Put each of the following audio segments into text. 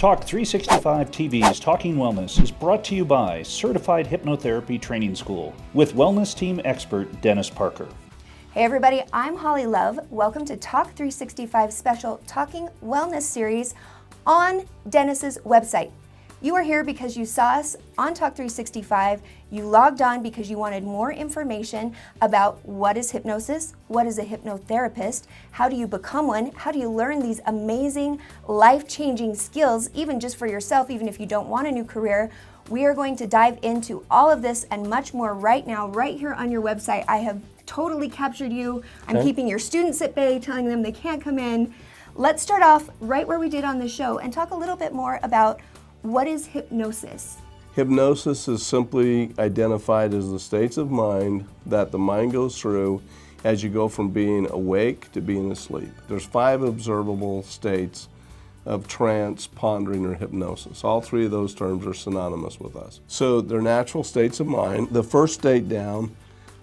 Talk 365 TV's Talking Wellness is brought to you by Certified Hypnotherapy Training School with wellness team expert Dennis Parker. Hey everybody, I'm Holly Love. Welcome to Talk 365 special Talking Wellness series on Dennis's website. You are here because you saw us on Talk 365. You logged on because you wanted more information about what is hypnosis, what is a hypnotherapist, how do you become one, how do you learn these amazing life-changing skills, even just for yourself, even if you don't want a new career. We are going to dive into all of this and much more right now, right here on your website. I have totally captured you. I'm keeping your students at bay, telling them they can't come in. Let's start off right where we did on the show and talk a little bit more about what is hypnosis? Hypnosis is simply identified as the states of mind that the mind goes through as you go from being awake to being asleep. There's 5 observable states of trance, pondering, or hypnosis. All 3 of those terms are synonymous with us. So they're natural states of mind. The first state down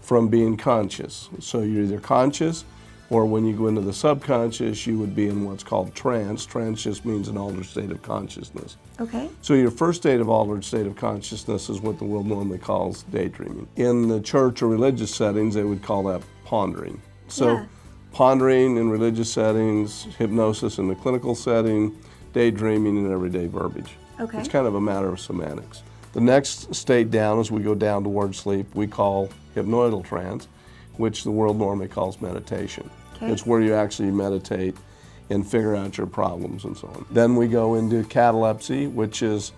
from being conscious. So you're either conscious, or when you go into the subconscious, you would be in what's called trance. Trance just means an altered state of consciousness. Okay. So your first altered state of consciousness is what the world normally calls daydreaming. In the church or religious settings, they would call that pondering. So pondering in religious settings, hypnosis in the clinical setting, daydreaming in everyday verbiage. Okay. It's kind of a matter of semantics. The next state down, as we go down towards sleep, we call hypnoidal trance, which the world normally calls meditation. Okay. It's where you actually meditate and figure out your problems and so on. Then we go into catalepsy, which is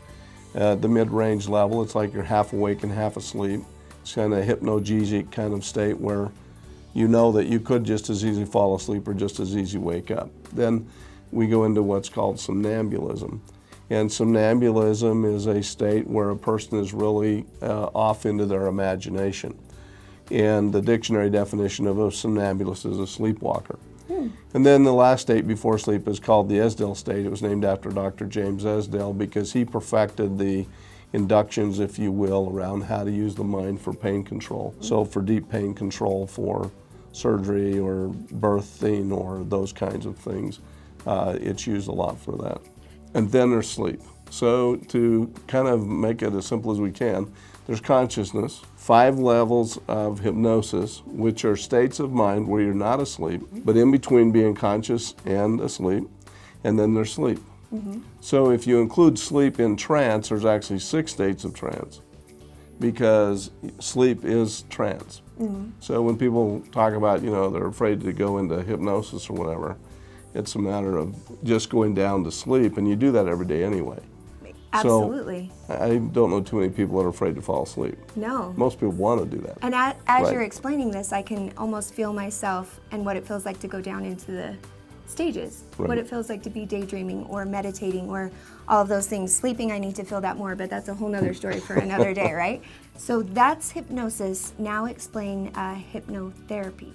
the mid-range level. It's like you're half awake and half asleep. It's kind of a hypnagogic kind of state where you know that you could just as easily fall asleep or just as easy wake up. Then we go into what's called somnambulism. And somnambulism is a state where a person is really off into their imagination. And the dictionary definition of a somnambulist is a sleepwalker. And then the last state before sleep is called the Esdale state. It was named after Dr. James Esdale because he perfected the inductions, if you will, around how to use the mind for pain control. So for deep pain control, for surgery or birthing or those kinds of things, it's used a lot for that. And then there's sleep. So to kind of make it as simple as we can, there's consciousness, 5 levels of hypnosis, which are states of mind where you're not asleep, but in between being conscious and asleep, and then there's sleep. So if you include sleep in trance, there's actually 6 states of trance, because sleep is trance. So when people talk about, they're afraid to go into hypnosis or whatever, it's a matter of just going down to sleep, and you do that every day anyway. Absolutely. So I don't know too many people that are afraid to fall asleep. No. Most people want to do that. And as you're explaining this, I can almost feel myself and what it feels like to go down into the stages. Right. What it feels like to be daydreaming or meditating or all of those things. Sleeping, I need to feel that more, but that's a whole nother story for another day, right? So that's hypnosis. Now explain hypnotherapy.